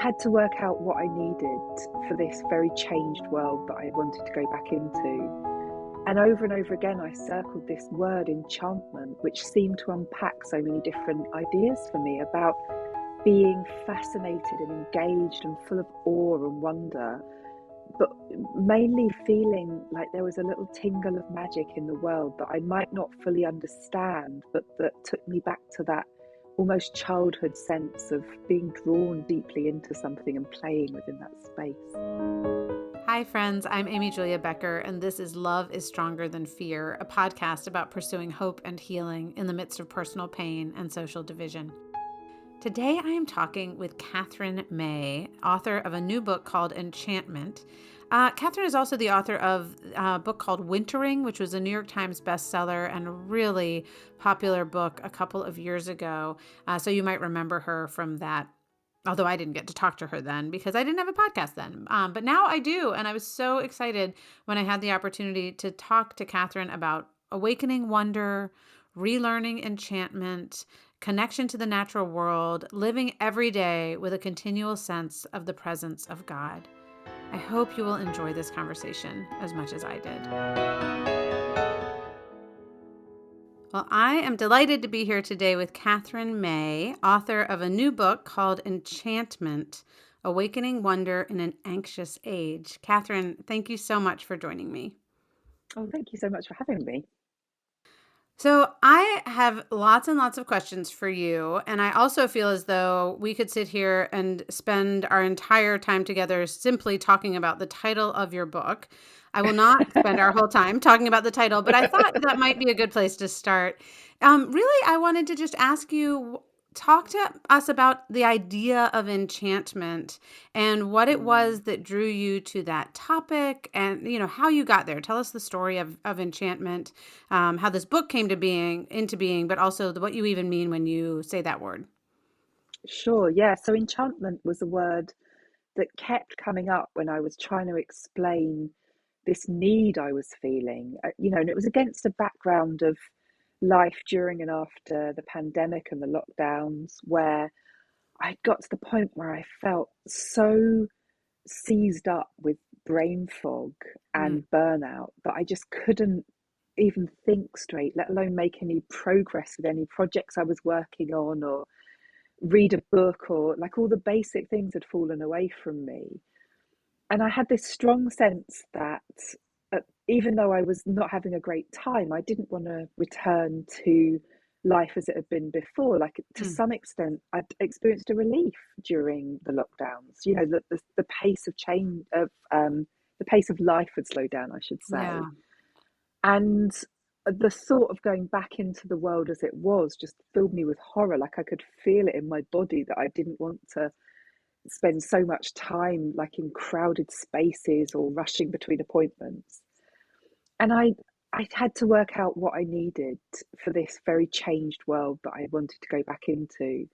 had to work out what I needed for this very changed world that I wanted to go back into. And over again, I circled this word enchantment, which seemed to unpack so many different ideas for me about being fascinated and engaged and full of awe and wonder, but mainly feeling like there was a little tingle of magic in the world that I might not fully understand, but that took me back to that almost childhood sense of being drawn deeply into something and playing within that space. Hi, friends. I'm Amy Julia Becker, and this is Love is Stronger Than Fear, a podcast about pursuing hope and healing in the midst of personal pain and social division. Today, I am talking with Katherine May, author of a new book called Enchantment. Katherine is also the author of a book called Wintering, which was a New York Times bestseller and a really popular book a couple of years ago. So you might remember her from that. Although I didn't get to talk to her then because I didn't have a podcast then. But now I do. And I was so excited when I had the opportunity to talk to Katherine about awakening wonder, relearning enchantment, connection to the natural world, living every day with a continual sense of the presence of God. I hope you will enjoy this conversation as much as I did. Well, I am delighted to be here today with Katherine May, author of a new book called Enchantment, Awakening Wonder in an Anxious Age. Katherine, thank you so much for joining me. Oh, thank you so much for having me. So I have lots and lots of questions for you. And I also feel as though we could sit here and spend our entire time together simply talking about the title of your book. I will not spend our whole time talking about the title, but I thought that might be a good place to start. Really, I wanted to just ask you, talk to us about the idea of enchantment and what it was that drew you to that topic and, how you got there. Tell us the story of enchantment, how this book came to into being, but also what you even mean when you say that word. Sure, yeah. So enchantment was a word that kept coming up when I was trying to explain this need I was feeling, and it was against a background of life during and after the pandemic and the lockdowns, where I got to the point where I felt so seized up with brain fog Mm, and burnout that I just couldn't even think straight, let alone make any progress with any projects I was working on or read a book, or like all the basic things had fallen away from me. And I had this strong sense that even though I was not having a great time, I didn't want to return to life as it had been before. Like to mm, some extent, I'd experienced a relief during the lockdowns. The pace of change of the pace of life had slowed down, I should yeah. say, and the thought of going back into the world as it was just filled me with horror. Like I could feel it in my body that I didn't want to spend so much time like in crowded spaces or rushing between appointments. And I had to work out what I needed for this very changed world that I wanted to go back into.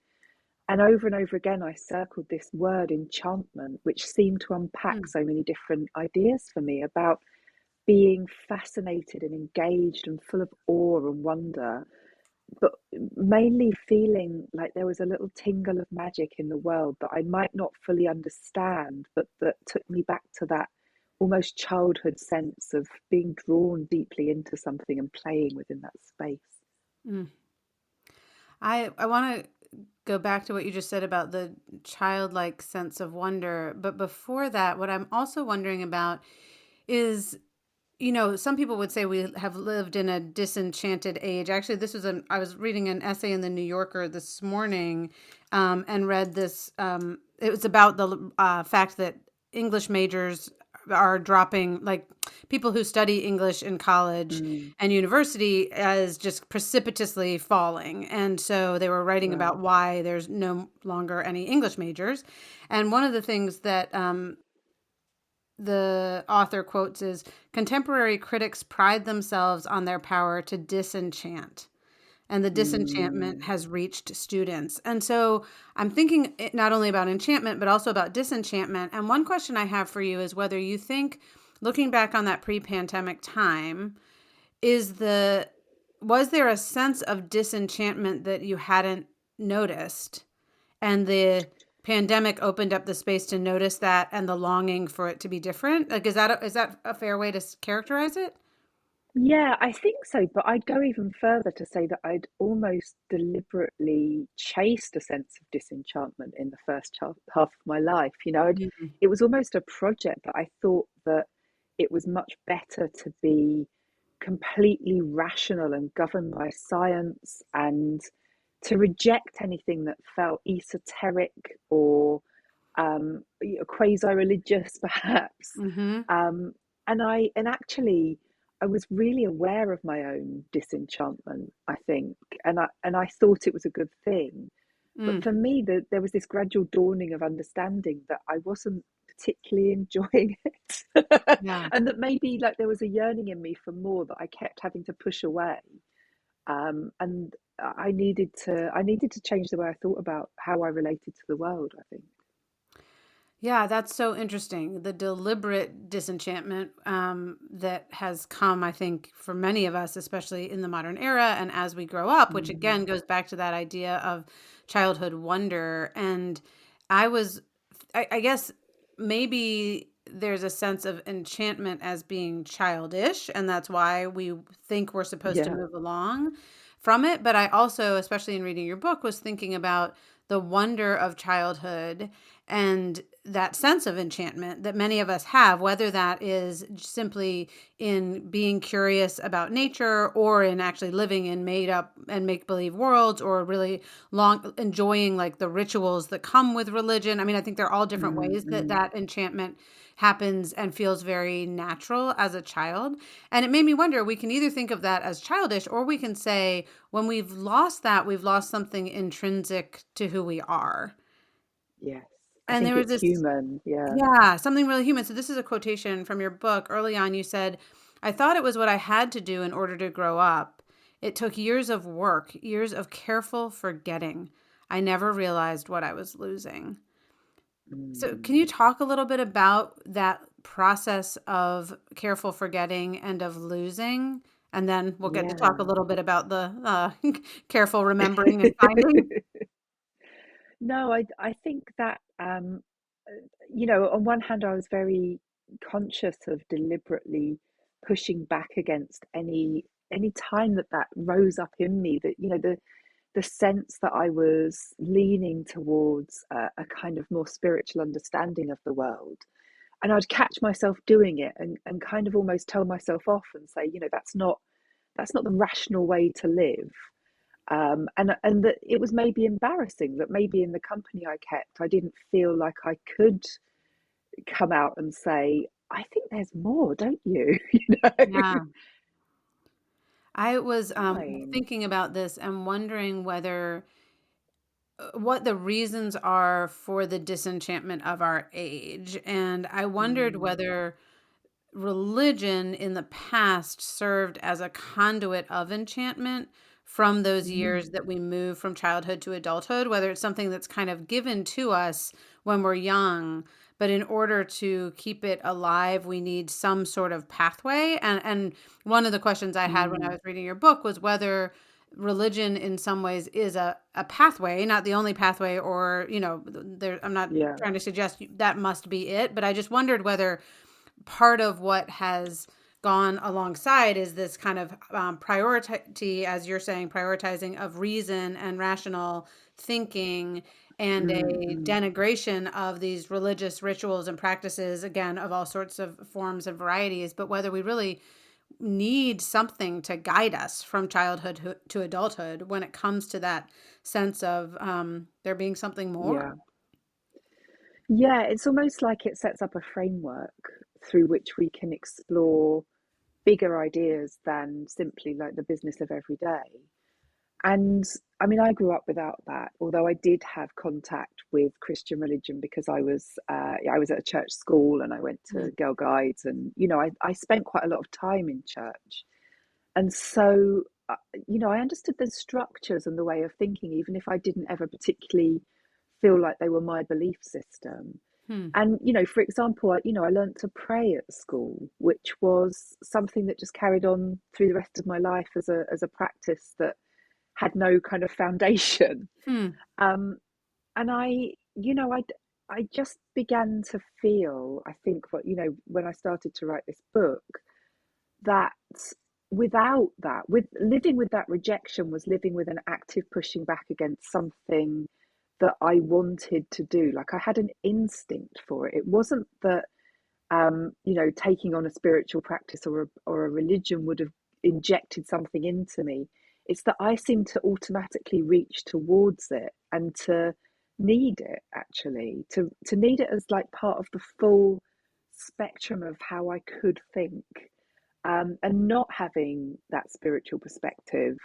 And over again, I circled this word enchantment, which seemed to unpack Mm. so many different ideas for me about being fascinated and engaged and full of awe and wonder, but mainly feeling like there was a little tingle of magic in the world that I might not fully understand, but that took me back to that almost childhood sense of being drawn deeply into something and playing within that space. Mm. I want to go back to what you just said about the childlike sense of wonder. But before that, what I'm also wondering about is, some people would say we have lived in a disenchanted age. Actually, I was reading an essay in the New Yorker this morning, and read this. It was about the fact that English majors are dropping, like people who study English in college Mm, and university is just precipitously falling. And so they were writing about wow. why there's no longer any English majors. And one of the things that the author quotes is contemporary critics pride themselves on their power to disenchant, and the disenchantment Mm, has reached students. And so I'm thinking not only about enchantment, but also about disenchantment. And one question I have for you is whether you think, looking back on that pre-pandemic time, was there a sense of disenchantment that you hadn't noticed? And pandemic opened up the space to notice that and the longing for it to be different? Like, is that a fair way to characterize it? Yeah, I think so, but I'd go even further to say that I'd almost deliberately chased a sense of disenchantment in the first half of my life. Mm. It was almost a project that I thought that it was much better to be completely rational and governed by science, and to reject anything that felt esoteric or quasi-religious, perhaps. Mm-hmm. Um, and actually, I was really aware of my own disenchantment, I think, and I thought it was a good thing. But Mm. for me, there was this gradual dawning of understanding that I wasn't particularly enjoying it, Yeah. and that maybe like there was a yearning in me for more that I kept having to push away. And I needed to change the way I thought about how I related to the world, I think. Yeah, that's so interesting. The deliberate disenchantment that has come, I think, for many of us, especially in the modern era and as we grow up, which again Mm, goes back to that idea of childhood wonder. And I was, I guess maybe there's a sense of enchantment as being childish, and that's why we think we're supposed to yeah. move along from it. But I also, especially in reading your book, was thinking about the wonder of childhood and that sense of enchantment that many of us have, whether that is simply in being curious about nature or in actually living in made up and make believe worlds, or really long enjoying like the rituals that come with religion. I mean, I think there are all different Mm, ways that mm. that enchantment happens and feels very natural as a child. And it made me wonder, we can either think of that as childish, or we can say when we've lost that, we've lost something intrinsic to who we are. Yes, I And think there was it's this, human. Yeah. yeah, something really human. So this is a quotation from your book. Early on, you said, I thought it was what I had to do in order to grow up. It took years of work, years of careful forgetting. I never realized what I was losing. So can you Mm, talk a little bit about that process of careful forgetting and of losing? And then we'll get to talk a yeah. little bit about the careful remembering and finding. No, I think that on one hand, I was very conscious of deliberately pushing back against any time that rose up in me, that the sense that I was leaning towards a kind of more spiritual understanding of the world. And I'd catch myself doing it, and kind of almost tell myself off and say, that's not the rational way to live. And that it was maybe embarrassing that maybe in the company I kept, I didn't feel like I could come out and say, I think there's more, don't you? Yeah. I was Fine. thinking about this and wondering whether what the reasons are for the disenchantment of our age. And I wondered Mm, whether religion in the past served as a conduit of enchantment from those years mm, that we move from childhood to adulthood, whether it's something that's kind of given to us when we're young, but in order to keep it alive, we need some sort of pathway. And one of the questions I had when I mm. was reading your book was whether religion in some ways is a pathway, not the only pathway, or, there, I'm not Yeah. trying to suggest that must be it, but I just wondered whether part of what has gone alongside is this kind of priority, as you're saying, prioritizing of reason and rational thinking, and Mm, a mm. denigration of these religious rituals and practices, again, of all sorts of forms and varieties, but whether we really need something to guide us from childhood to adulthood when it comes to that sense of there being something Yeah. more. Yeah, it's almost like it sets up a framework through which we can explore bigger ideas than simply like the business of every day. And I mean, I grew up without that, although I did have contact with Christian religion because I was at a church school and I went to Mm. Girl Guides, and I spent quite a lot of time in church. And so I understood the structures and the way of thinking, even if I didn't ever particularly feel like they were my belief system. Hmm. And for example, I learned to pray at school, which was something that just carried on through the rest of my life as a practice that had no kind of foundation. Hmm. Um, and I just began to feel, I think, when I started to write this book, that without that, with living with that rejection, was living with an active pushing back against something that I wanted to do. Like I had an instinct for it. It wasn't that taking on a spiritual practice or a religion would have injected something into me. It's that I seem to automatically reach towards it and to need it, actually, to need it as like part of the full spectrum of how I could think. And not having that spiritual perspective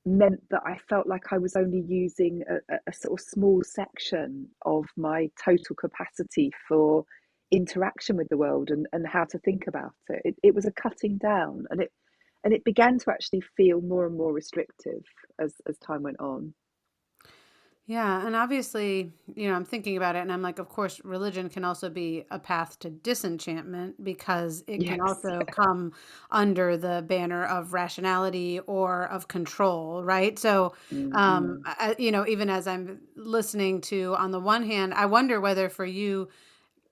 meant that I felt like I was only using a sort of small section of my total capacity for interaction with the world and how to think about it. It was a cutting down, and it began to actually feel more and more restrictive as time went on. Yeah, and obviously, I'm thinking about it and I'm like, of course, religion can also be a path to disenchantment because it can Yes, also yeah. come under the banner of rationality or of control, right? So, Mm-mm. even as I'm listening to, on the one hand, I wonder whether for you,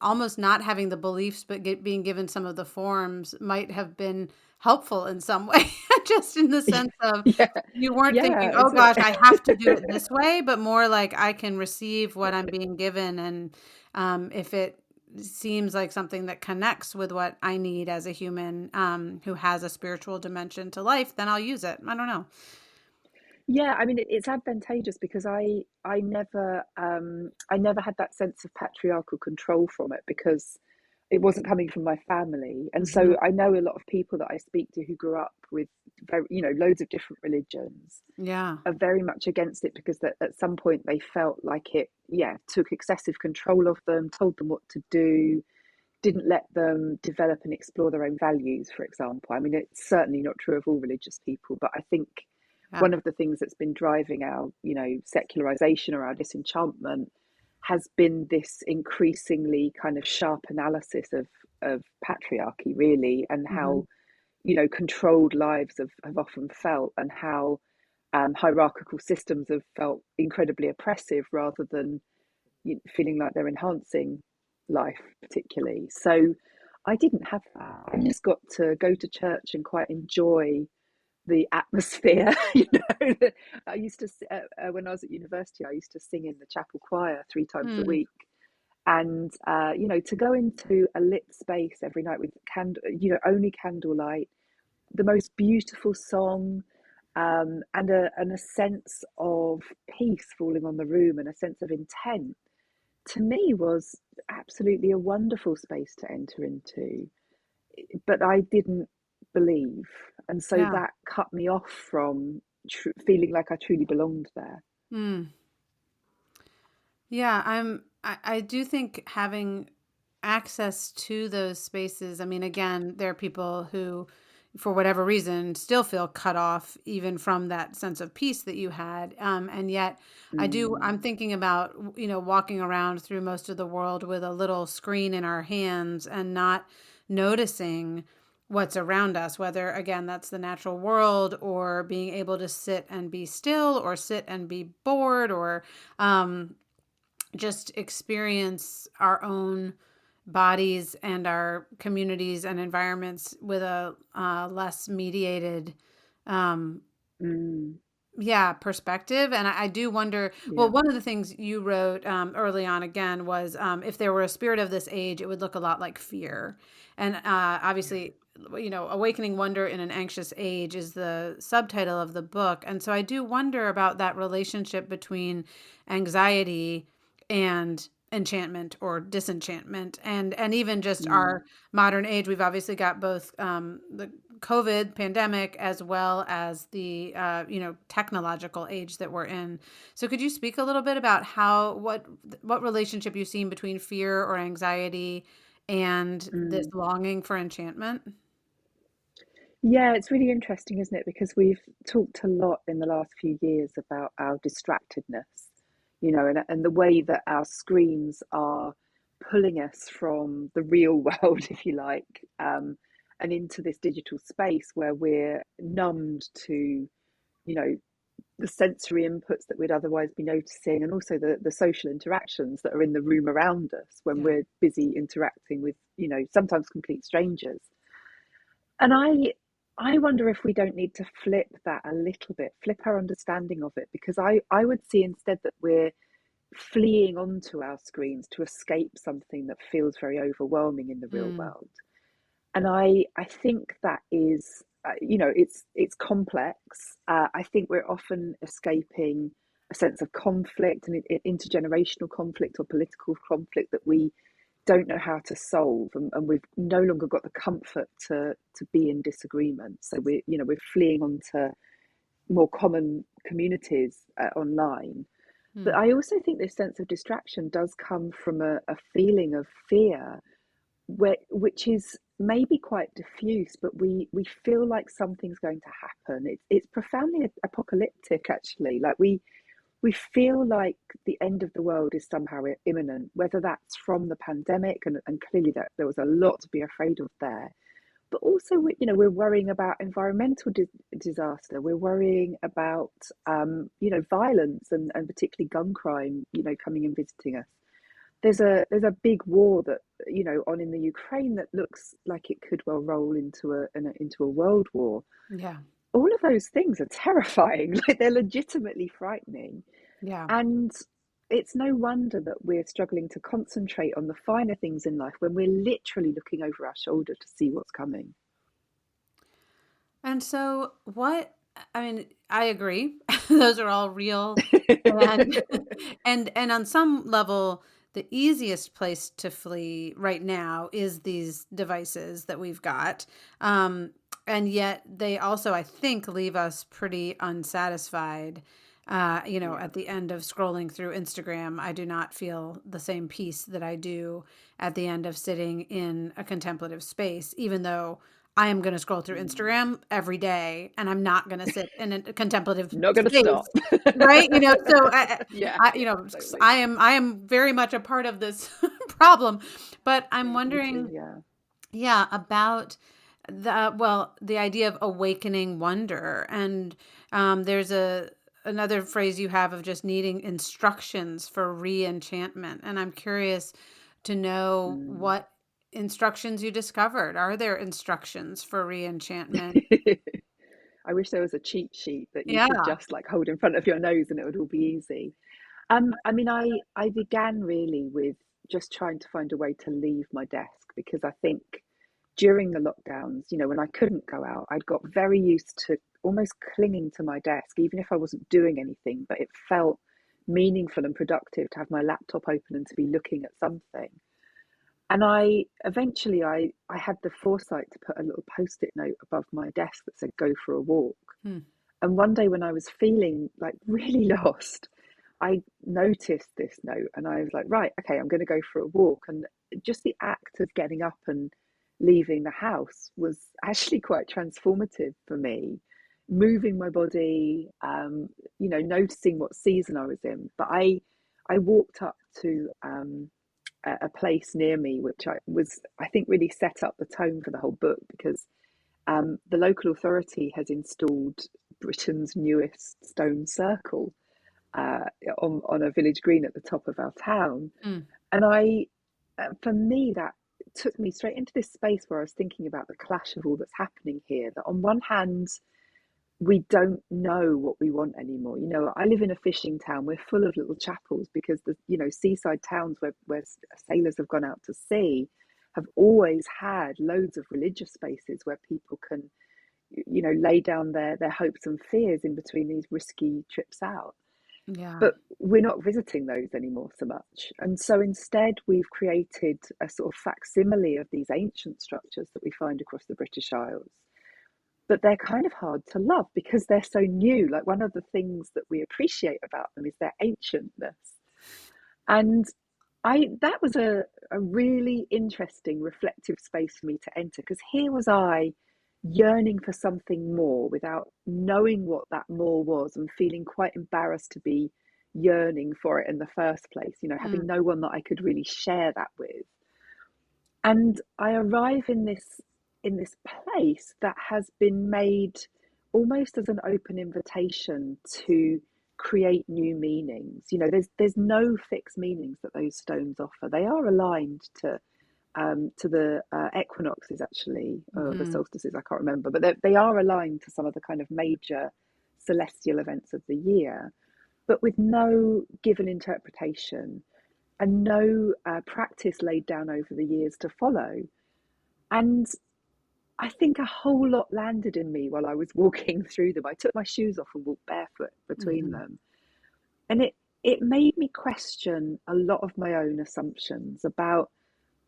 almost not having the beliefs but being given some of the forms might have been helpful in some way, just in the sense of Yeah, you weren't thinking, yeah, oh it's a gosh, I have to do it this way, but more like I can receive what I'm being given. And if it seems like something that connects with what I need as a human, who has a spiritual dimension to life, then I'll use it. I don't know. Yeah, I mean it's advantageous because I never had that sense of patriarchal control from it because it wasn't coming from my family. And Hmm. so I know a lot of people that I speak to who grew up with loads of different religions Yeah. are very much against it because that at some point they felt like it, yeah, took excessive control of them, told them what to do, didn't let them develop and explore their own values, for example. I mean, it's certainly not true of all religious people, but I think Yeah. one of the things that's been driving our, secularization or our disenchantment has been this increasingly kind of sharp analysis of patriarchy, really, and Hmm. how, controlled lives have often felt, and how hierarchical systems have felt incredibly oppressive rather than feeling like they're enhancing life particularly. So I didn't have that. I just got to go to church and quite enjoy the atmosphere. I used to when I was at university, I used to sing in the chapel choir 3 times a Hmm. week. And to go into a lit space every night with candle, only candlelight, the most beautiful song, and a sense of peace falling on the room and a sense of intent, to me was absolutely a wonderful space to enter into. But I didn't believe, and so Yeah. that cut me off from feeling like I truly belonged there. Hmm. Yeah, I do think having access to those spaces, I mean, again, there are people who, for whatever reason, still feel cut off even from that sense of peace that you had. And yet I'm Mm, thinking about, walking around through most of the world with a little screen in our hands and not noticing what's around us, whether again that's the natural world or being able to sit and be still or sit and be bored or just experience our own bodies and our communities and environments with a less mediated um, mm, yeah, perspective. And I do wonder, well, yeah. one of the things you wrote early on again was if there were a spirit of this age, it would look a lot like fear. And obviously, Awakening Wonder in an Anxious Age is the subtitle of the book. And so I do wonder about that relationship between anxiety and enchantment or disenchantment, and even just Mm. our modern age. We've obviously got both the COVID pandemic as well as the technological age that we're in. So could you speak a little bit about what relationship you've seen between fear or anxiety and this Mm. longing for enchantment? Yeah, it's really interesting, isn't it? Because we've talked a lot in the last few years about our distractedness, and the way that our screens are pulling us from the real world, if you like, and into this digital space where we're numbed to, you know, the sensory inputs that we'd otherwise be noticing, and also the social interactions that are in the room around us when Yeah. we're busy interacting with, sometimes complete strangers. And I wonder if we don't need to flip that a little bit, flip our understanding of it, because I would see instead that we're fleeing onto our screens to escape something that feels very overwhelming in the real Mm. world. And I think that is, it's complex. I think we're often escaping a sense of conflict, and intergenerational conflict or political conflict that we don't know how to solve, and we've no longer got the comfort to be in disagreement. So we're fleeing onto more common communities online. But Mm. I also think this sense of distraction does come from a feeling of fear, which is maybe quite diffuse, but we feel like something's going to happen. It's profoundly apocalyptic, actually. Like we feel like the end of the world is somehow imminent, whether that's from the pandemic, and clearly that there was a lot to be afraid of there. But also, we're worrying about environmental disaster. We're worrying about, violence, and particularly gun crime, coming and visiting us. There's a big war that, on in the Ukraine that looks like it could well roll into a world war. Yeah. All of those things are terrifying. Like, they're legitimately frightening. Yeah. And it's no wonder that we're struggling to concentrate on the finer things in life when we're literally looking over our shoulder to see what's coming. And so I mean, I agree. Those are all real, and and on some level, the easiest place to flee right now is these devices that we've got. And yet they also, I think, leave us pretty unsatisfied. Yeah. At the end of scrolling through Instagram, I do not feel the same peace that I do at the end of sitting in a contemplative space, even though I am going to scroll through Mm. Instagram every day, and I'm not going to sit in a contemplative Not going to space, stop. right? So Yeah, I, yeah, totally. I am very much a part of this problem, but I'm Me too, wondering, yeah. yeah, about the idea of awakening wonder, and there's another phrase you have of just needing instructions for re-enchantment, and I'm curious to know Mm. what instructions you discovered. Are there instructions for re-enchantment? I wish there was a cheat sheet that you could Yeah. just like hold in front of your nose and it would all be easy. I mean, I began really with just trying to find a way to leave my desk, because I think during the lockdowns, when I couldn't go out, I'd got very used to almost clinging to my desk, even if I wasn't doing anything, but it felt meaningful and productive to have my laptop open and to be looking at something. And I eventually I had the foresight to put a little post-it note above my desk that said "Go for a walk." Hmm. And one day when I was feeling like really lost, I noticed this note and I was like, right, okay, I'm going to go for a walk. And just the act of getting up and leaving the house was actually quite transformative for me. Moving my body, noticing what season I was in. But I walked up to a place near me, which I think really set up the tone for the whole book, because the local authority has installed Britain's newest stone circle uh, on a village green at the top of our town. Hmm. And for me, that took me straight into this space where I was thinking about the clash of all that's happening here. That on one hand, we don't know what we want anymore. I live in a fishing town. We're full of little chapels because the seaside towns where sailors have gone out to sea have always had loads of religious spaces where people can lay down their hopes and fears in between these risky trips out. Yeah. But we're not visiting those anymore so much. And so instead, we've created a sort of facsimile of these ancient structures that we find across the British Isles. But they're kind of hard to love because they're so new. Like, one of the things that we appreciate about them is their ancientness. And that was a really interesting, reflective space for me to enter, because here was I yearning for something more without knowing what that more was, and feeling quite embarrassed to be yearning for it in the first place, Hmm. having no one that I could really share that with. And I arrive in this place that has been made almost as an open invitation to create new meanings. There's no fixed meanings that those stones offer. They are aligned to the equinoxes, actually, or the Mm-hmm. solstices. I can't remember, but they are aligned to some of the kind of major celestial events of the year, but with no given interpretation and no practice laid down over the years to follow. And I think a whole lot landed in me while I was walking through them. I took my shoes off and walked barefoot between Mm-hmm. them. And it made me question a lot of my own assumptions about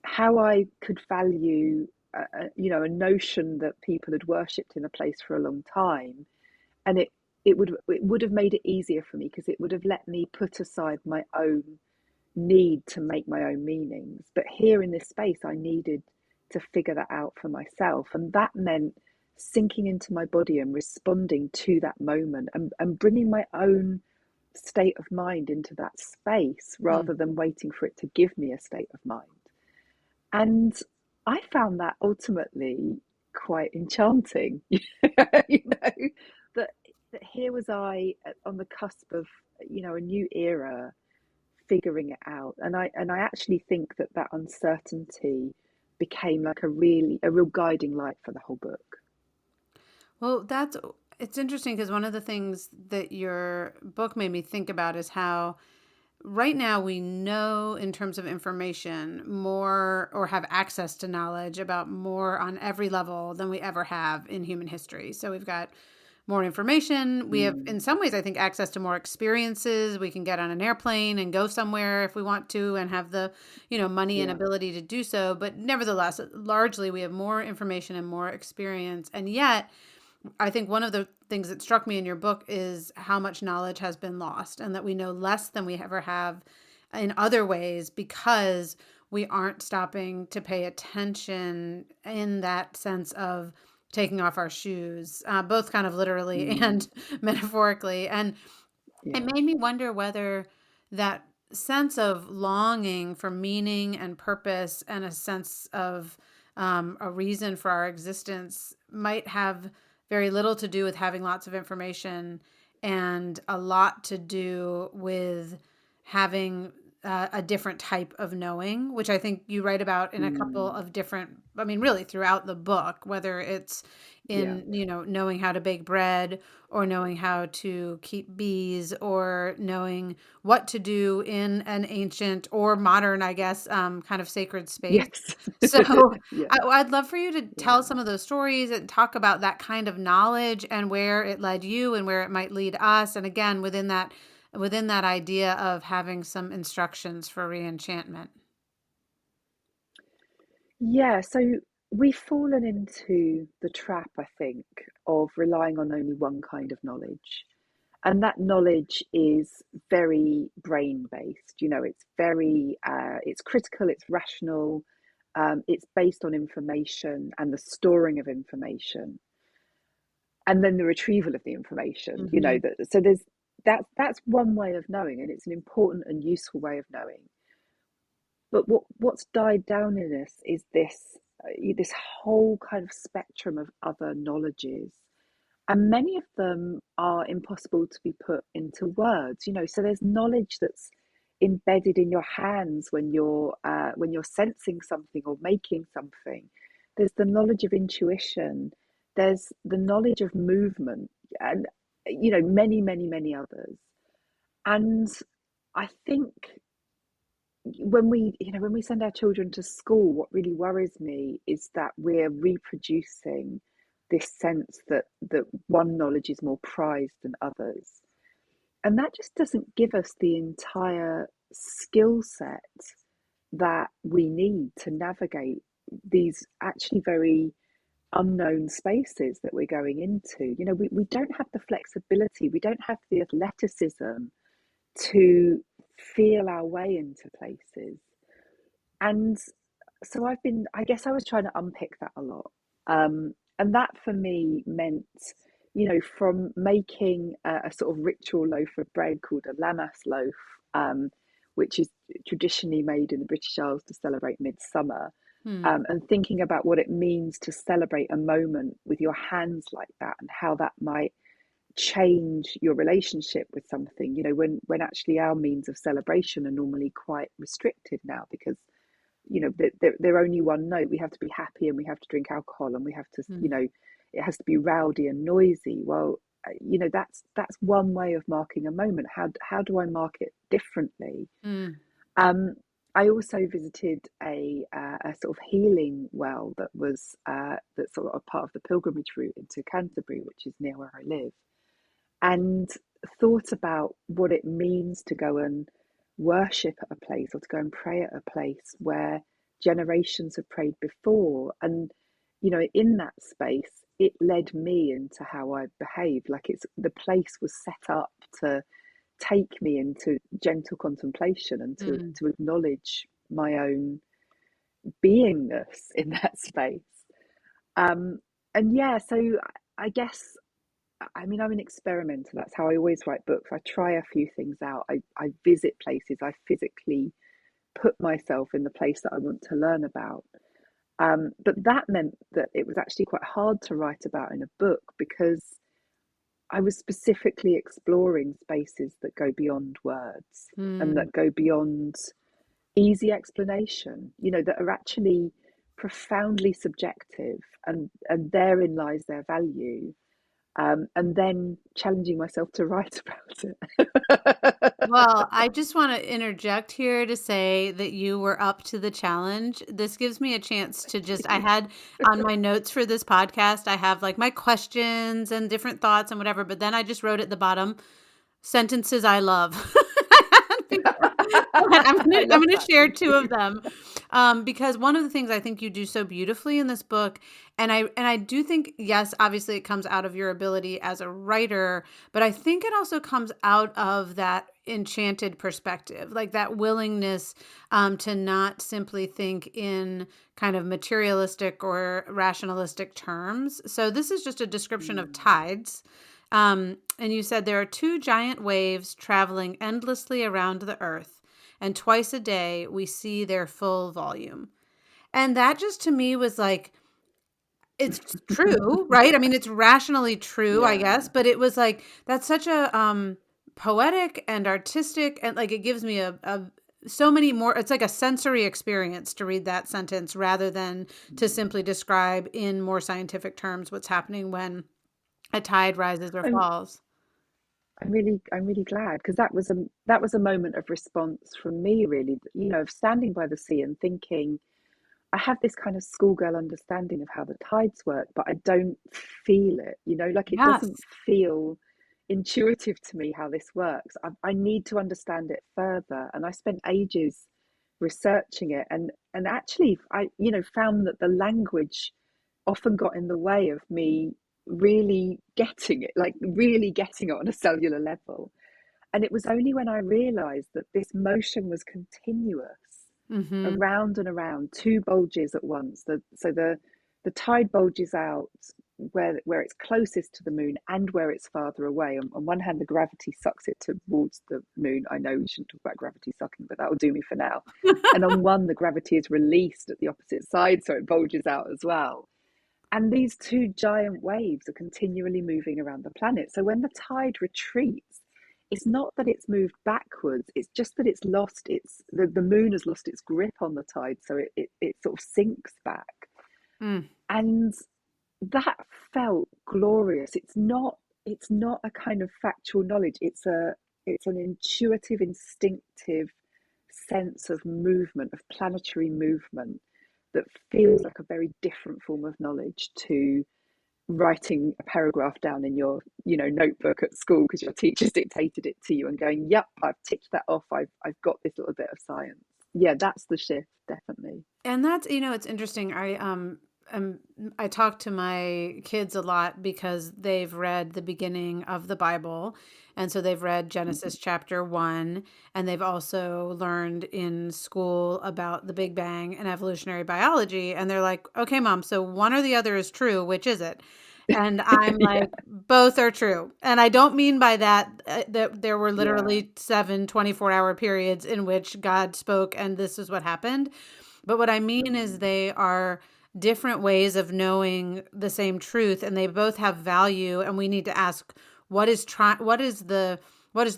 how I could value, a notion that people had worshipped in a place for a long time. And it would have made it easier for me because it would have let me put aside my own need to make my own meanings. But here in this space, I needed to figure that out for myself. And that meant sinking into my body and responding to that moment and bringing my own state of mind into that space rather than waiting for it to give me a state of mind. And I found that ultimately quite enchanting, that, that here was I on the cusp of, a new era, figuring it out. And I actually think that uncertainty became like a real guiding light for the whole book. Well, it's interesting because one of the things that your book made me think about is how right now we know in terms of information more or have access to knowledge about more on every level than we ever have in human history. So we've got more information. We have, Mm, in some ways, I think, access to more experiences. We can get on an airplane and go somewhere if we want to and have the, money and yeah. ability to do so. But nevertheless, largely we have more information and more experience. And yet, I think one of the things that struck me in your book is how much knowledge has been lost and that we know less than we ever have in other ways because we aren't stopping to pay attention in that sense of taking off our shoes, both kind of literally Mm, and metaphorically. And it yeah. made me wonder whether that sense of longing for meaning and purpose and a sense of a reason for our existence might have very little to do with having lots of information and a lot to do with having a different type of knowing, which I think you write about in a couple Mm, of different, I mean, really throughout the book, whether it's yeah. in, knowing how to bake bread or knowing how to keep bees or knowing what to do in an ancient or modern, I guess, kind of sacred space. Yes. So Yeah. I'd love for you to tell Yeah. some of those stories and talk about that kind of knowledge and where it led you and where it might lead us. And again, within that idea of having some instructions for reenchantment. Yeah, so we've fallen into the trap, I think, of relying on only one kind of knowledge. And that knowledge is very brain based. It's critical, it's rational, it's based on information and the storing of information, and then the retrieval of the information. Hmm. So that's one way of knowing, and it's an important and useful way of knowing. But what's died down in us is this whole kind of spectrum of other knowledges, and many of them are impossible to be put into words. So there's knowledge that's embedded in your hands when you're sensing something or making something. There's the knowledge of intuition. There's the knowledge of movement, and many, many, many others. And I think when we send our children to school, what really worries me is that we're reproducing this sense that one knowledge is more prized than others, and that just doesn't give us the entire skill set that we need to navigate these actually very unknown spaces that we're going into. We don't have the flexibility, we don't have the athleticism to feel our way into places. And so I guess I was trying to unpick that a lot. And that for me meant, from making a sort of ritual loaf of bread called a lammas loaf, which is traditionally made in the British Isles to celebrate midsummer. Hmm. and thinking about what it means to celebrate a moment with your hands like that, and how that might change your relationship with something. When actually our means of celebration are normally quite restricted now, because they're only one note. We have to be happy, and we have to drink alcohol, and we have to, Hmm. it has to be rowdy and noisy. Well, that's one way of marking a moment. How do I mark it differently? Hmm. um I also visited a sort of healing well that was that's sort of a part of the pilgrimage route into Canterbury, which is near where I live, and thought about what it means to go and worship at a place, or to go and pray at a place where generations have prayed before. And in that space, it led me into how I behave. Like, it's the place was set up to take me into gentle contemplation, and to Hmm. acknowledge my own beingness in that space. um and yeah, so I guess, I mean, I'm an experimenter. That's how I always write books. I try a few things out. I visit places. I physically put myself in the place that I want to learn about. But that meant that it was actually quite hard to write about in a book, because I was specifically exploring spaces that go beyond words, and Hmm. that go beyond easy explanation, that are actually profoundly subjective, and therein lies their value. And then challenging myself to write about it. Well, I just want to interject here to say that you were up to the challenge. This gives me a chance to just, I had on my notes for this podcast, I have like my questions and different thoughts and whatever, but then I just wrote at the bottom, sentences I love. Go ahead. I'm I gonna I'm love gonna that. share Thank two you. of them, because one of the things I think you do so beautifully in this book, and I do think, yes, obviously it comes out of your ability as a writer, but I think it also comes out of that enchanted perspective, like that willingness to not simply think in kind of materialistic or rationalistic terms. So this is just a description of Mm. tides. And you said there are two giant waves traveling endlessly around the earth, and twice a day we see their full volume. And that just to me was like, it's true, right? I mean, it's rationally true, I Yeah. guess, but it was like, that's such a poetic and artistic, and like it gives me a so many more, it's like a sensory experience to read that sentence rather than to Mm. simply describe in more scientific terms what's happening when a tide rises or I'm falls. I'm really glad, because that was a moment of response from me, really, of standing by the sea and thinking, I have this kind of schoolgirl understanding of how the tides work, but I don't feel it, like, it doesn't Yes. feel intuitive to me how this works. I need to understand it further. And I spent ages researching it, and actually I, found that the language often got in the way of me really getting it, like really getting it on a cellular level. And it was only when I realized that this motion was continuous, Mm-hmm. around and around, two bulges at once. The tide bulges out where it's closest to the moon, and where it's farther away. On one hand, the gravity sucks it towards the moon. I know we shouldn't talk about gravity sucking, but that will do me for now. And on one, the gravity is released at the opposite side, so it bulges out as well. And these two giant waves are continually moving around the planet. So when the tide retreats, it's not that it's moved backwards, it's just that it's lost the moon has lost its grip on the tide, so it sort of sinks back. Mm. And that felt glorious. It's not a kind of factual knowledge. It's an intuitive, instinctive sense of movement, of planetary movement, that feels like a very different form of knowledge to writing a paragraph down in your notebook at school because your teachers dictated it to you, and going, yep, I've ticked that off, I've got this little bit of science. Yeah, that's the shift, definitely. And that's, it's interesting. Um I talk to my kids a lot because they've read the beginning of the Bible. And so they've read Genesis chapter 1, and they've also learned in school about the Big Bang and evolutionary biology, and they're like, "Okay, mom, so one or the other is true, which is it?" And I'm Yeah, like, both are true. And I don't mean by that that there were yeah. literally 7 24-hour periods in which God spoke and this is what happened. But what I mean is Mm, they are different ways of knowing the same truth, and they both have value, and we need to ask what is the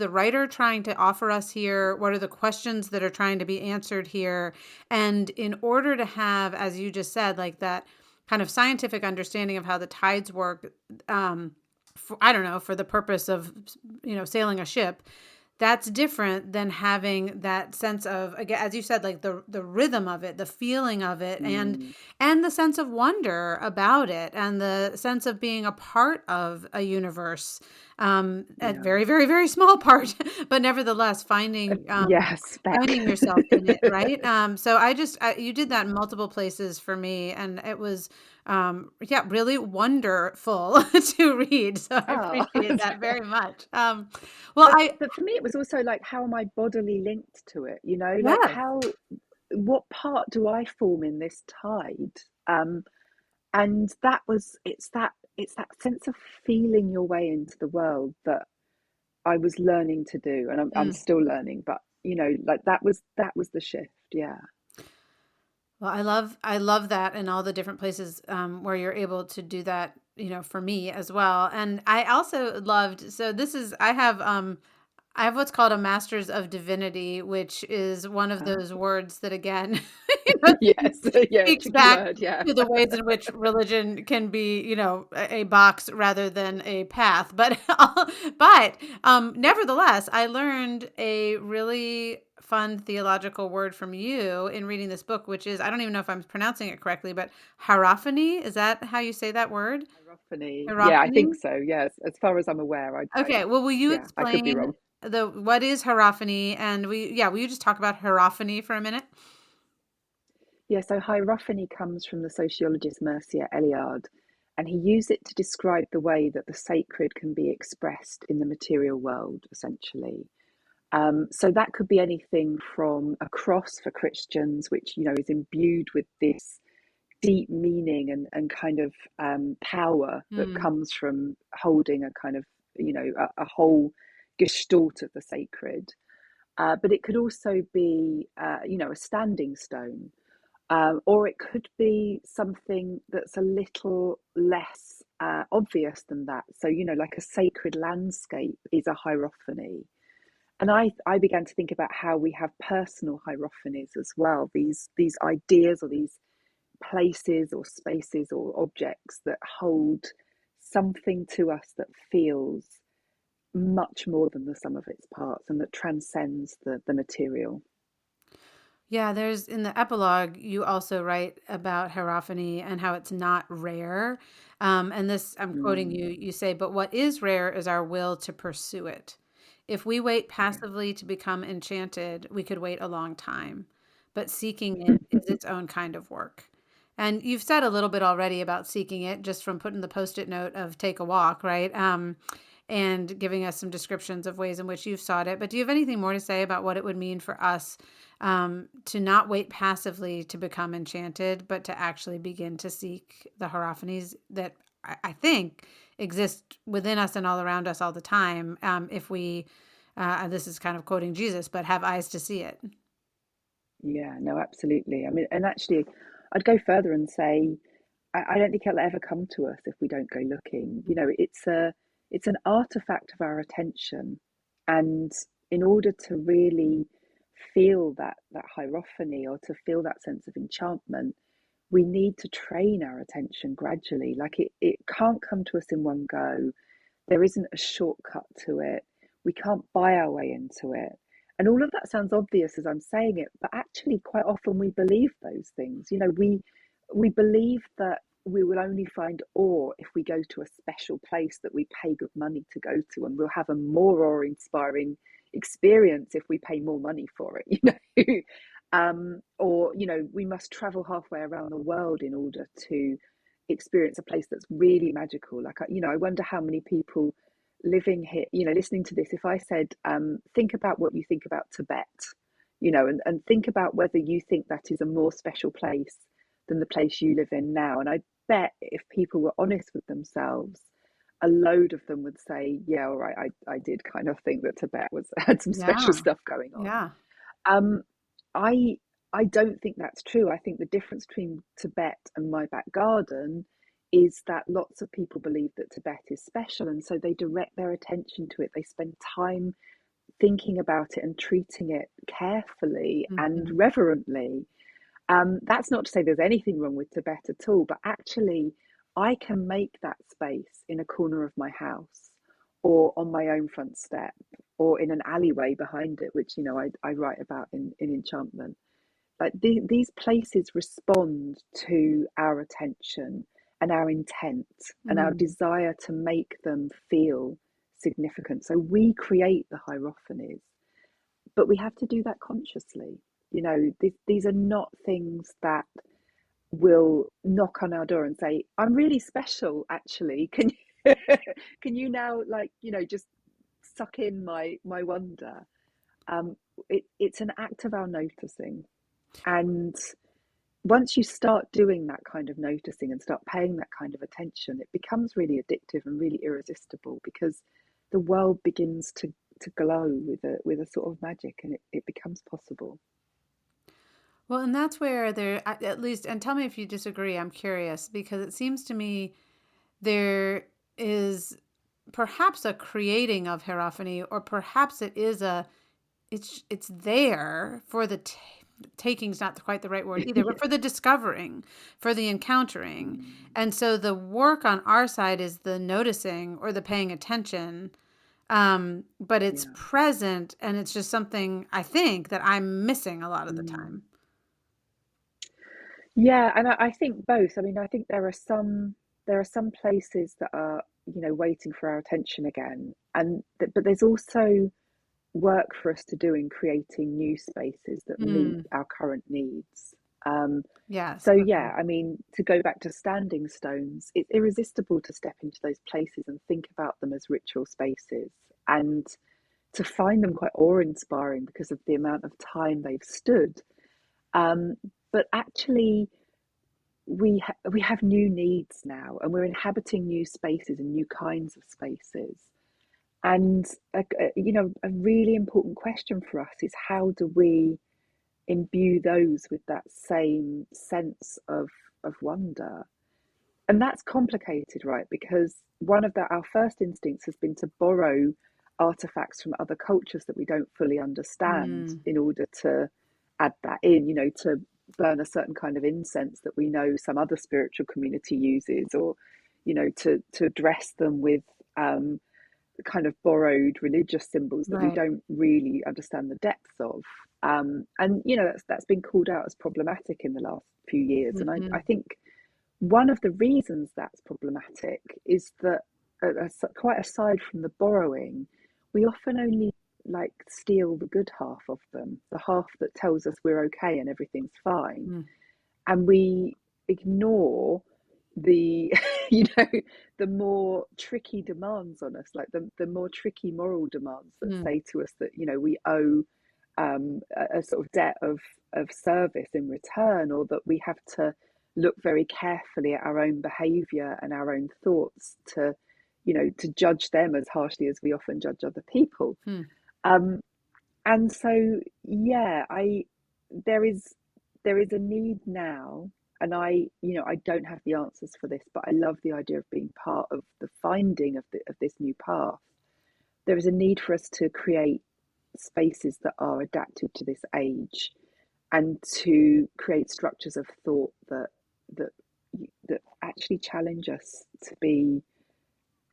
writer trying to offer us here? What are the questions that are trying to be answered here? And in order to have, as you just said, like that kind of scientific understanding of how the tides work, I don't know, for the purpose of, sailing a ship, that's different than having that sense of, again, as you said, like the rhythm of it, the feeling of it, mm, and the sense of wonder about it, and the sense of being a part of a universe, a yeah. very, very, very small part, but nevertheless Yes, back. finding yourself in it, right? So you did that in multiple places for me, and it was, yeah, really wonderful to read. So I Oh, appreciate that very much. Well, but for me, it was also like, how am I bodily linked to it? Like yeah. what part do I form in this tide? Um, and it's that sense of feeling your way into the world that I was learning to do, and I'm Mm. still learning. But like that was the shift. Yeah. Well, I love that, and all the different places where you're able to do that, for me as well. And I also loved, so this is, I have what's called a Master's of Divinity, which is one of Ah, those words that, again, you know, yes. Yeah. speaks Tricky back word. Yeah. to the ways in which religion can be, a box rather than a path. But nevertheless, I learned a really fun theological word from you in reading this book, which is, I don't even know if I'm pronouncing it correctly, but hierophany. Is that how you say that word? Hierophany. Yeah, I think Hierophany. so. Yes, as far as I'm aware, Okay. Well, will you yeah, I could be explain wrong. what is hierophany? And will you just talk about hierophany for a minute? Yeah, so hierophany comes from the sociologist Mircea Eliade, and he used it to describe the way that the sacred can be expressed in the material world, essentially. So that could be anything from a cross for Christians, which is imbued with this deep meaning and kind of power that Hmm. comes from holding a kind of a whole gestalt of the sacred. But it could also be a standing stone, or it could be something that's a little less obvious than that. So like a sacred landscape is a hierophany. And I began to think about how we have personal hierophanies as well. These ideas or these places or spaces or objects that hold something to us that feels much more than the sum of its parts and that transcends the material. Yeah, there's in the epilogue, you also write about hierophany and how it's not rare. And this, I'm quoting Mm, you, you say, but what is rare is our will to pursue it. If we wait yeah. passively to become enchanted, we could wait a long time. But seeking it is its own kind of work. And you've said a little bit already about seeking it just from putting the post-it note of take a walk, right? And giving us some descriptions of ways in which you've sought it. But do you have anything more to say about what it would mean for us to not wait passively to become enchanted, but to actually begin to seek the hierophanies that I think exist within us and all around us all the time, if we, this is kind of quoting Jesus, but have eyes to see it. Yeah, no, absolutely. I mean, and actually, I'd go further and say I don't think it'll ever come to us if we don't go looking. It's an artifact of our attention, and in order to really feel that hierophany or to feel that sense of enchantment, we need to train our attention gradually. Like it can't come to us in one go. There isn't a shortcut to it. We can't buy our way into it. And all of that sounds obvious as I'm saying it, but actually quite often we believe those things. We believe that we will only find awe if we go to a special place that we pay good money to go to, and we'll have a more awe-inspiring experience if we pay more money for it. Or we must travel halfway around the world in order to experience a place that's really magical. Like I wonder how many people living here, listening to this, if I said, think about what you think about Tibet, and think about whether you think that is a more special place than the place you live in now. And I bet if people were honest with themselves, a load of them would say, yeah, all right, I did kind of think that Tibet was had some special Yeah. stuff going on. Yeah. Um, I I don't think that's true. I think the difference between Tibet and my back garden is that lots of people believe that Tibet is special, and so they direct their attention to it. They spend time thinking about it and treating it carefully and Mm-hmm. reverently. That's not to say there's anything wrong with Tibet at all, but actually, I can make that space in a corner of my house or on my own front step or in an alleyway behind it, which, I write about in Enchantment. Like these places respond to our attention and our intent and our Mm. desire to make them feel significant. So we create the hierophanies, but we have to do that consciously. These are not things that will knock on our door and say, "I'm really special, actually. Can you can you now, like, just suck in my wonder?" Um, it's an act of our noticing, and once you start doing that kind of noticing and start paying that kind of attention, it becomes really addictive and really irresistible, because the world begins to glow with a sort of magic, and it becomes possible. Well, and that's where there, at least, and tell me if you disagree, I'm curious, because it seems to me there is perhaps a creating of hierophany, or perhaps it is it's there for the taking's not quite the right word either, Yeah. but for the discovering, for the encountering. Mm, And so the work on our side is the noticing or the paying attention. But it's yeah. present, and it's just something I think that I'm missing a lot of the Mm. time. Yeah, and I think both. I mean, I think there are some places that are, waiting for our attention again, and but there's also work for us to do in creating new spaces that meet Mm, our current needs. Um, yes. so Okay. yeah, I mean, to go back to standing stones, it's irresistible to step into those places and think about them as ritual spaces, and to find them quite awe-inspiring because of the amount of time they've stood. Um, but actually, we have new needs now, and we're inhabiting new spaces and new kinds of spaces. And a really important question for us is, how do we imbue those with that same sense of wonder? And that's complicated, right? Because one of our first instincts has been to borrow artifacts from other cultures that we don't fully understand Mm, in order to add that in, to burn a certain kind of incense that we know some other spiritual community uses, or, to dress them with kind of borrowed religious symbols that we right. don't really understand the depths of. And that's been called out as problematic in the last few years. And I Hmm. think one of the reasons that's problematic is that, quite aside from the borrowing, we often only like steal the good half of them, the half that tells us we're okay and everything's fine, Mm, and we ignore the you know the more tricky demands on us, like the more tricky moral demands that mm, say to us that we owe a sort of debt of service in return, or that we have to look very carefully at our own behavior and our own thoughts to judge them as harshly as we often judge other people. mm. um and so, yeah, I there is there is a need now, and I don't have the answers for this, but I love the idea of being part of the finding of this new path. There is a need for us to create spaces that are adapted to this age, and to create structures of thought that that actually challenge us to be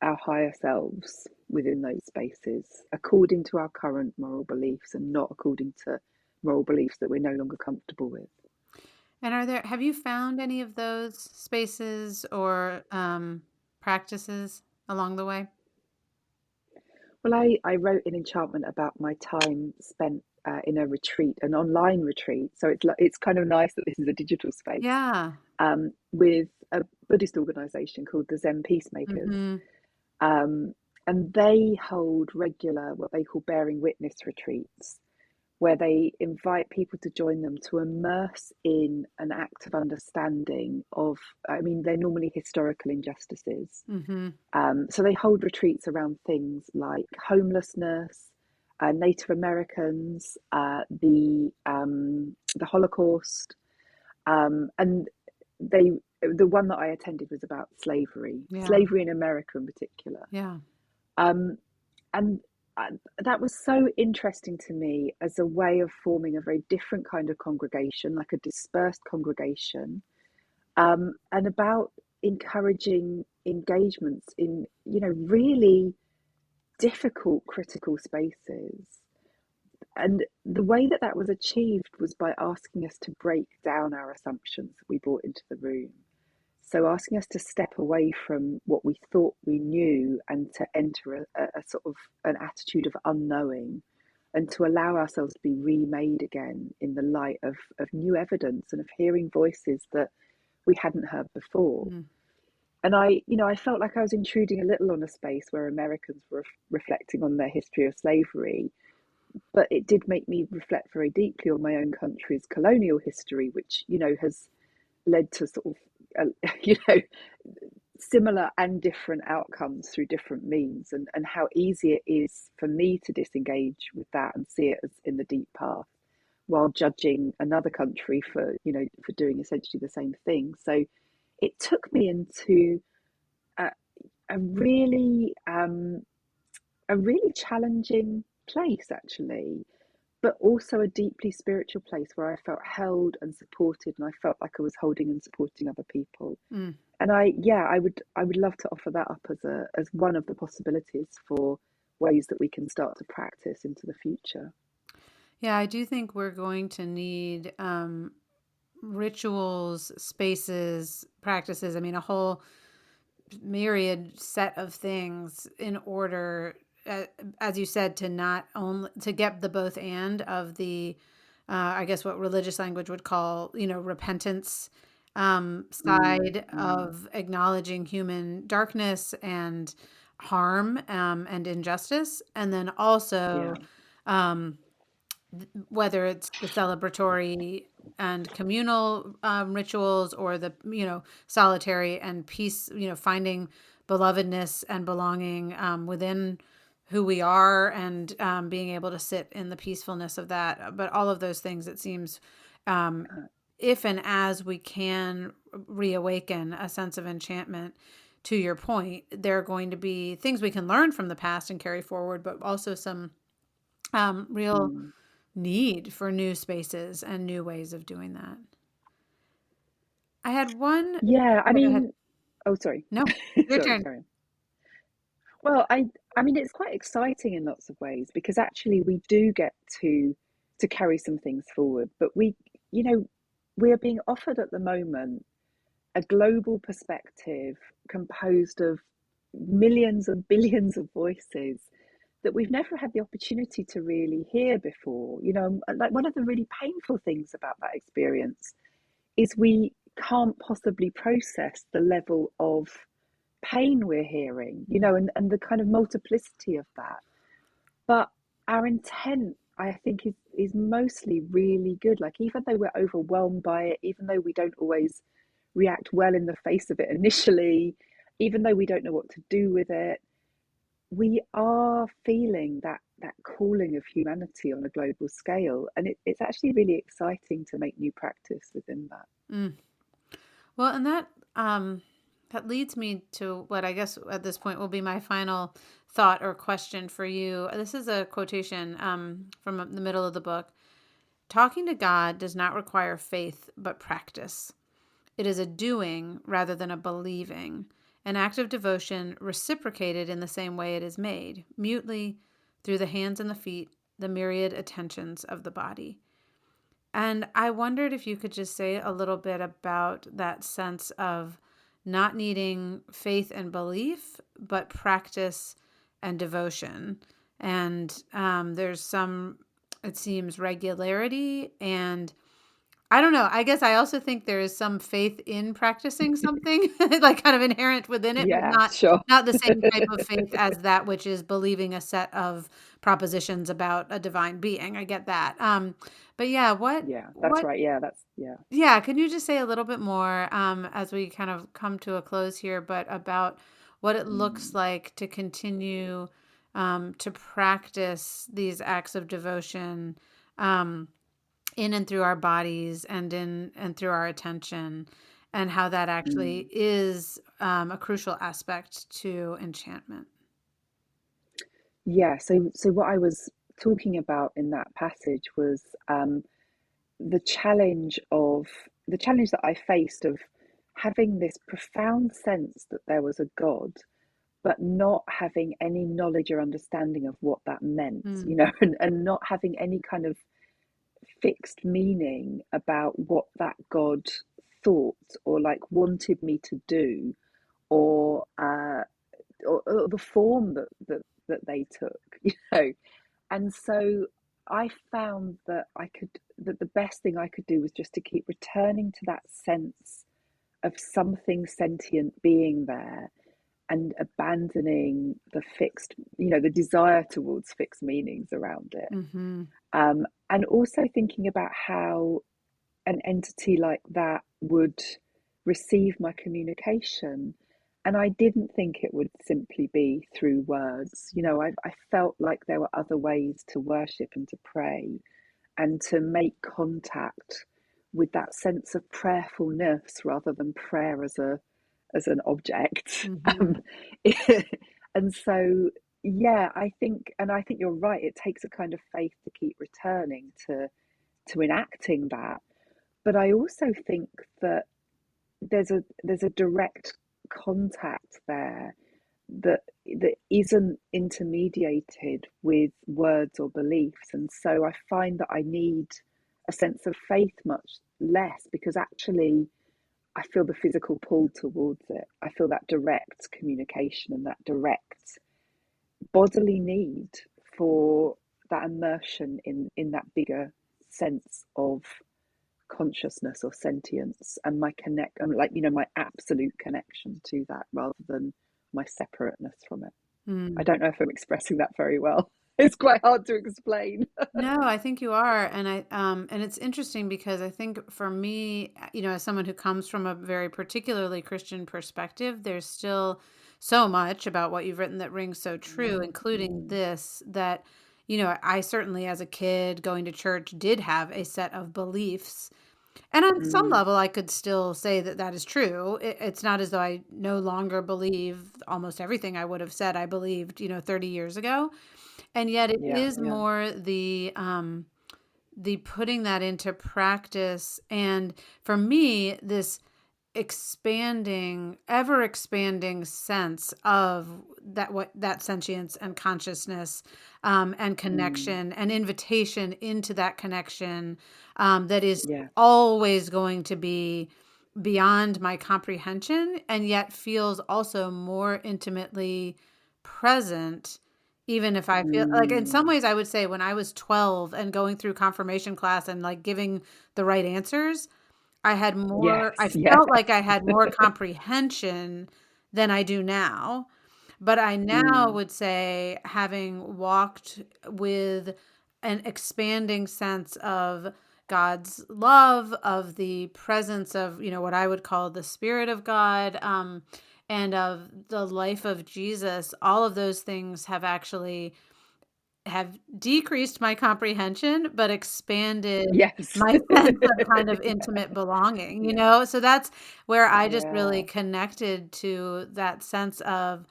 our higher selves within those spaces, according to our current moral beliefs and not according to moral beliefs that we're no longer comfortable with. And have you found any of those spaces or practices along the way? Well, I wrote in Enchantment about my time spent in a retreat, an online retreat. So it's kind of nice that this is a digital space, Yeah. with a Buddhist organization called the Zen Peacemakers. Hmm. Um, and they hold regular, what they call bearing witness retreats, where they invite people to join them to immerse in an act of understanding of, I mean, they're normally historical injustices. Hmm. So they hold retreats around things like homelessness, Native Americans, the Holocaust, and the one that I attended was about Yeah. slavery in America in particular. Yeah. Um, and that was so interesting to me as a way of forming a very different kind of congregation, like a dispersed congregation, and about encouraging engagements in, really difficult, critical spaces. And the way that that was achieved was by asking us to break down our assumptions that we brought into the room. So asking us to step away from what we thought we knew and to enter a sort of an attitude of unknowing, and to allow ourselves to be remade again in the light of new evidence and of hearing voices that we hadn't heard before. Mm. And I felt like I was intruding a little on a space where Americans were reflecting on their history of slavery, but it did make me reflect very deeply on my own country's colonial history, which, has led to sort of, similar and different outcomes through different means, and how easy it is for me to disengage with that and see it as in the deep path, while judging another country for, for doing essentially the same thing. So it took me into a, a really a really challenging place, actually, but also a deeply spiritual place where I felt held and supported, and I felt like I was holding and supporting other people. Mm. And I would love to offer that up as one of the possibilities for ways that we can start to practice into the future. Yeah, I do think we're going to need rituals, spaces, practices. I mean, a whole myriad set of things in order, as you said, to not only to get the both and of the, I guess what religious language would call, repentance Mm, side mm, of acknowledging human darkness and harm and injustice, and then yeah. also um, whether it's the celebratory and communal rituals, or the solitary and peace, finding belovedness and belonging within who we are, and being able to sit in the peacefulness of that. But all of those things, it seems, um, Uh, if and as we can reawaken a sense of enchantment, to your point, there are going to be things we can learn from the past and carry forward, but also some real mm. need for new spaces and new ways of doing that. I had one. Yeah, I Yeah, go ahead. mean, oh, sorry. No, your Sorry, turn. carry. Well, I mean, it's quite exciting in lots of ways, because actually we do get to carry some things forward, but you know, we are being offered at the moment a global perspective composed of millions and billions of voices that we've never had the opportunity to really hear before. Like, one of the really painful things about that experience is we can't possibly process the level of pain we're hearing, and the kind of multiplicity of that. But our intent, I think, is mostly really good. Like, even though we're overwhelmed by it, even though we don't always react well in the face of it initially, even though we don't know what to do with it, we are feeling that calling of humanity on a global scale, and it's actually really exciting to make new practice within that. Mm. Well, and that leads me to what I guess at this point will be my final thought or question for you. This is a quotation from the middle of the book. Talking to God does not require faith, but practice. It is a doing rather than a believing, an act of devotion reciprocated in the same way it is made, mutely, through the hands and the feet, the myriad attentions of the body. And I wondered if you could just say a little bit about that sense of not needing faith and belief, but practice and devotion. And there's some, it seems, regularity, and I don't know. I guess I also think there is some faith in practicing something, like kind of inherent within it, but Yeah, not sure. not the same type of faith as that which is believing a set of propositions about a divine being. I get that. But yeah, Yeah, that's what right. Yeah, that's yeah. yeah, can you just say a little bit more as we kind of come to a close here, but about what it looks Mm, like to continue to practice these acts of devotion um, in and through our bodies and through our attention, and how that Mm. actually is a crucial aspect to enchantment. Yeah. So what I was talking about in that passage was the challenge of the challenge that I faced of having this profound sense that there was a God, but not having any knowledge or understanding of what that meant, Mm. and not having any kind of fixed meaning about what that God thought or like wanted me to do, or or the form that they took, And so I found that the best thing I could do was just to keep returning to that sense of something sentient being there, and abandoning the desire towards fixed meanings around it. Mm-hmm. And also thinking about how an entity like that would receive my communication. And I didn't think it would simply be through words. I felt like there were other ways to worship and to pray and to make contact with that sense of prayerfulness rather than prayer as an object. Mm-hmm. And so, yeah, I think you're right. It takes a kind of faith to keep returning to enacting that. But I also think that there's a direct contact there that isn't intermediated with words or beliefs. And so I find that I need a sense of faith much less, because actually I feel the physical pull towards it. I feel that direct communication and that direct bodily need for that immersion in that bigger sense of consciousness or sentience, and my absolute connection to that rather than my separateness from it. I Mm. don't know if I'm expressing that very well. It's quite hard to explain. No, I think you are. And it's interesting because I think for me, as someone who comes from a very particularly Christian perspective, there's still so much about what you've written that rings so true, including Mm, this, that, I certainly as a kid going to church did have a set of beliefs. And on some mm, level, I could still say that that is true. It's not as though I no longer believe almost everything I would have said I believed, 30 years ago. And yet it yeah, is yeah. more the putting that into practice. And for me, this expanding, ever expanding sense of that sentience and consciousness, and Mm, connection and invitation into that connection, that is yeah. always going to be beyond my comprehension, and yet feels also more intimately present. Even if I feel like, in some Mm, ways, I would say when I was 12 and going through confirmation class and like giving the right answers, I yes, yeah. felt like I had more comprehension than I do now. But I now Mm, would say, having walked with an expanding sense of God's love, of the presence of, what I would call the Spirit of God, and of the life of Jesus, all of those things have decreased my comprehension, but expanded yes. my sense of kind of intimate belonging, Yeah, So that's where I just really yeah. connected to that sense of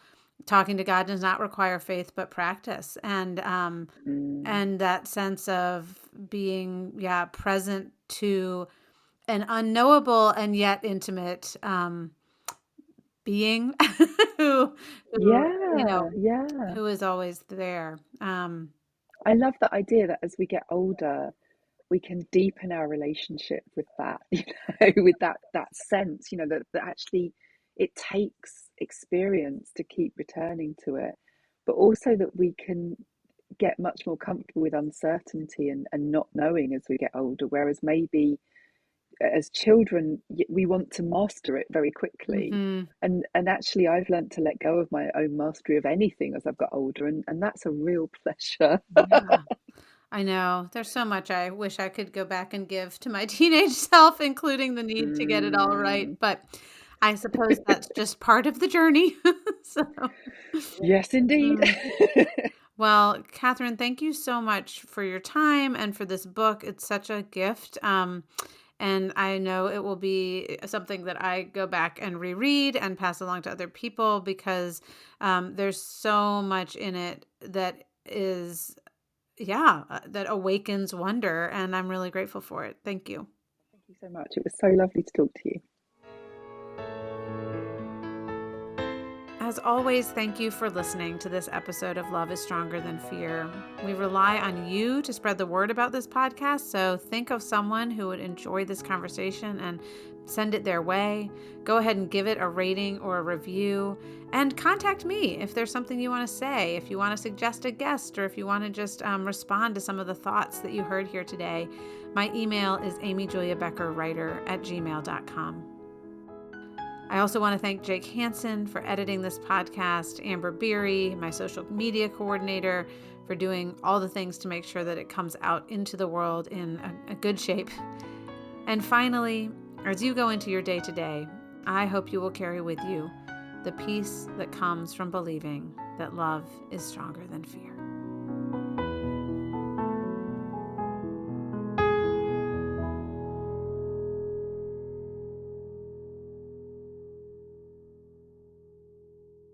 talking to God does not require faith, but practice. Mm, And that sense of being, yeah, present to an unknowable and yet intimate, being who, who, you know, yeah, yeah. who is always there. I love that idea that as we get older, we can deepen our relationship with that, with that sense, that actually it takes experience to keep returning to it, but also that we can get much more comfortable with uncertainty and not knowing as we get older. Whereas maybe as children, we want to master it very quickly. Mhm. And actually, I've learned to let go of my own mastery of anything as I've got older, and that's a real pleasure. Yeah. I know. There's so much I wish I could go back and give to my teenage self, including the need to get it all right. Mm. But I suppose that's just part of the journey. So, Yes, indeed. well, Katherine, thank you so much for your time and for this book. It's such a gift. And I know it will be something that I go back and reread and pass along to other people because there's so much in it that is, that awakens wonder. And I'm really grateful for it. Thank you. Thank you so much. It was so lovely to talk to you. As always, thank you for listening to this episode of Love is Stronger Than Fear. We rely on you to spread the word about this podcast, so think of someone who would enjoy this conversation and send it their way. Go ahead and give it a rating or a review, and contact me if there's something you want to say, if you want to suggest a guest, or if you want to just respond to some of the thoughts that you heard here today. My email is amyjuliabeckerwriter@gmail.com. I also want to thank Jake Hansen for editing this podcast, Amber Beery, my social media coordinator, for doing all the things to make sure that it comes out into the world in a good shape. And finally, as you go into your day today, I hope you will carry with you the peace that comes from believing that love is stronger than fear.